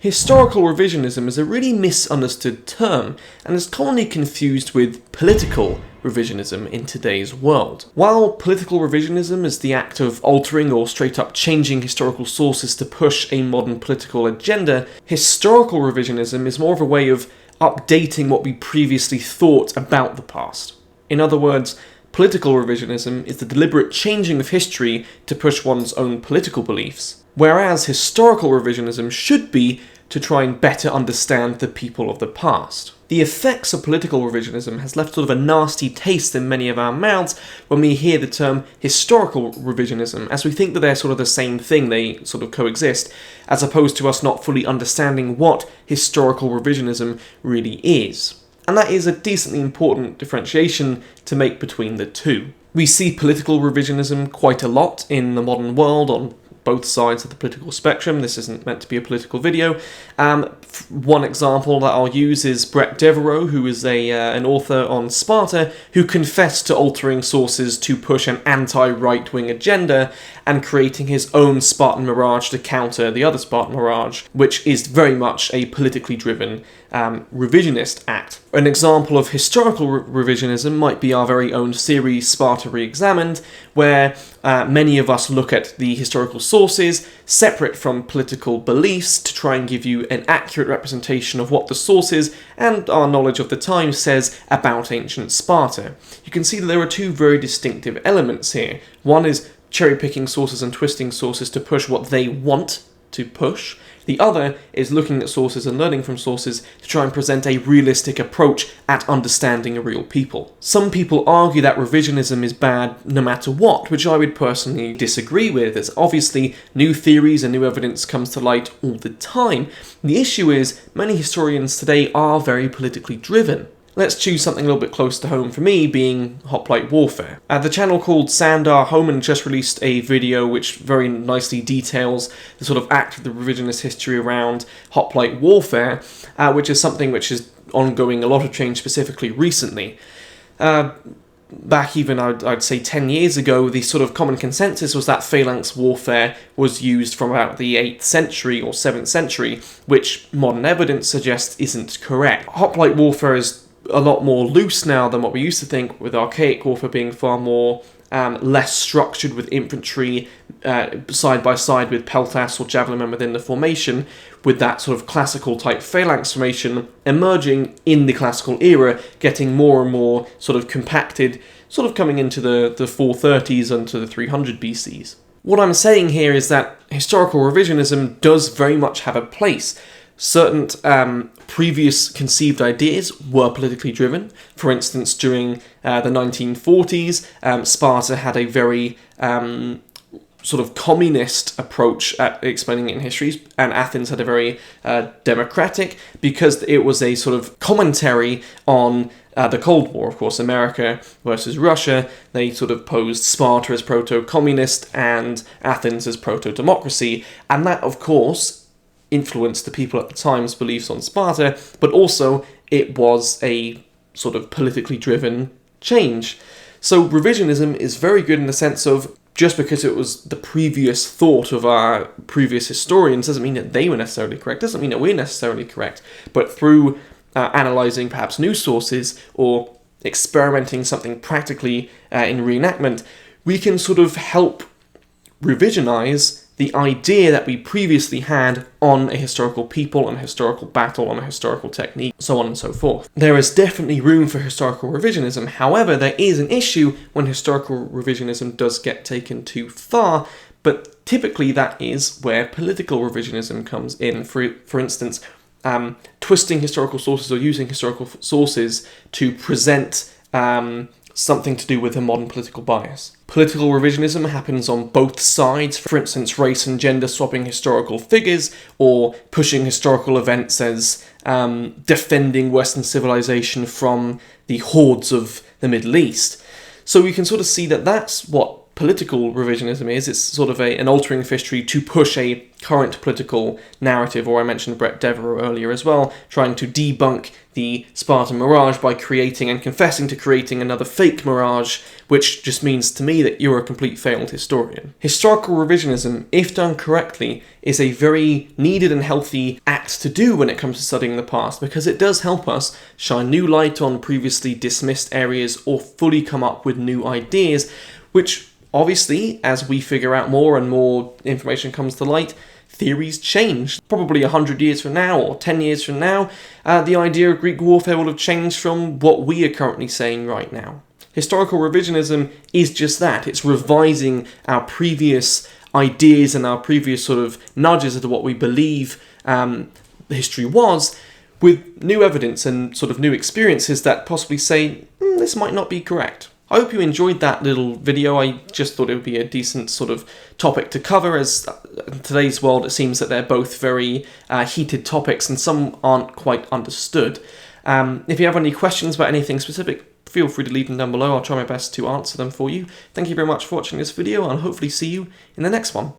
Historical revisionism is a really misunderstood term and is commonly confused with political revisionism in today's world. While political revisionism is the act of altering or straight up changing historical sources to push a modern political agenda, historical revisionism is more of a way of updating what we previously thought about the past. In other words, political revisionism is the deliberate changing of history to push one's own political beliefs, whereas historical revisionism should be to try and better understand the people of the past. The effects of political revisionism has left sort of a nasty taste in many of our mouths when we hear the term historical revisionism, as we think that they're sort of the same thing, they sort of coexist, as opposed to us not fully understanding what historical revisionism really is. And that is a decently important differentiation to make between the two. We see political revisionism quite a lot in the modern world on both sides of the political spectrum. This isn't meant to be a political video. One example that I'll use is Brett Devereaux, who is an author on Sparta, who confessed to altering sources to push an anti-right-wing agenda and creating his own Spartan Mirage to counter the other Spartan Mirage, which is very much a politically driven revisionist act. An example of historical revisionism might be our very own series Sparta Re-Examined, where many of us look at the historical sources separate from political beliefs to try and give you an accurate representation of what the sources and our knowledge of the time says about ancient Sparta. You can see that there are two very distinctive elements here. One is cherry-picking sources and twisting sources to push what they want to push. The other is looking at sources and learning from sources to try and present a realistic approach at understanding a real people. Some people argue that revisionism is bad no matter what, which I would personally disagree with, as obviously new theories and new evidence comes to light all the time. The issue is, many historians today are very politically driven. Let's choose something a little bit close to home for me, being hoplite warfare. The channel called Sandar Homan just released a video which very nicely details the sort of act of the revisionist history around hoplite warfare, which is something which is ongoing a lot of change specifically recently. Back even, I'd say 10 years ago, the sort of common consensus was that phalanx warfare was used from about the 8th century or 7th century, which modern evidence suggests isn't correct. Hoplite warfare is a lot more loose now than what we used to think, with archaic warfare being far more less structured, with infantry side by side with peltasts or javelinmen within the formation, with that sort of classical type phalanx formation emerging in the classical era, getting more and more sort of compacted, sort of coming into the 430s and to the 300 BCs. What I'm saying here is that historical revisionism does very much have a place. Certain previous conceived ideas were politically driven. For instance, during the 1940s, Sparta had a very sort of communist approach at explaining it in histories, and Athens had a very democratic, because it was a sort of commentary on the Cold War. Of course, America versus Russia, they sort of posed Sparta as proto-communist and Athens as proto-democracy, and that, of course, influenced the people at the time's beliefs on Sparta, but also it was a sort of politically driven change. So revisionism is very good in the sense of, just because it was the previous thought of our previous historians doesn't mean that they were necessarily correct, doesn't mean that we're necessarily correct, but through analysing perhaps new sources or experimenting something practically in reenactment, we can sort of help revisionize the idea that we previously had on a historical people, on a historical battle, on a historical technique, so on and so forth. There is definitely room for historical revisionism. However, there is an issue when historical revisionism does get taken too far, but typically that is where political revisionism comes in. For instance, twisting historical sources or using historical sources to present something to do with a modern political bias. Political revisionism happens on both sides, for instance, race and gender swapping historical figures, or pushing historical events as defending Western civilization from the hordes of the Middle East. So we can sort of see that that's what political revisionism is. It's sort of an altering of history to push a current political narrative, or I mentioned Brett Devereaux earlier as well, trying to debunk the Spartan mirage by creating and confessing to creating another fake mirage, which just means to me that you're a complete failed historian. Historical revisionism, if done correctly, is a very needed and healthy act to do when it comes to studying the past, because it does help us shine new light on previously dismissed areas or fully come up with new ideas, which obviously, as we figure out more and more information comes to light, theories change. Probably 100 years from now or 10 years from now, the idea of Greek warfare will have changed from what we are currently saying right now. Historical revisionism is just that. It's revising our previous ideas and our previous sort of nudges into what we believe history was, with new evidence and sort of new experiences that possibly say, this might not be correct. I hope you enjoyed that little video. I just thought it would be a decent sort of topic to cover, as in today's world it seems that they're both very heated topics and some aren't quite understood. If you have any questions about anything specific, feel free to leave them down below. I'll try my best to answer them for you. Thank you very much for watching this video, and I'll hopefully see you in the next one.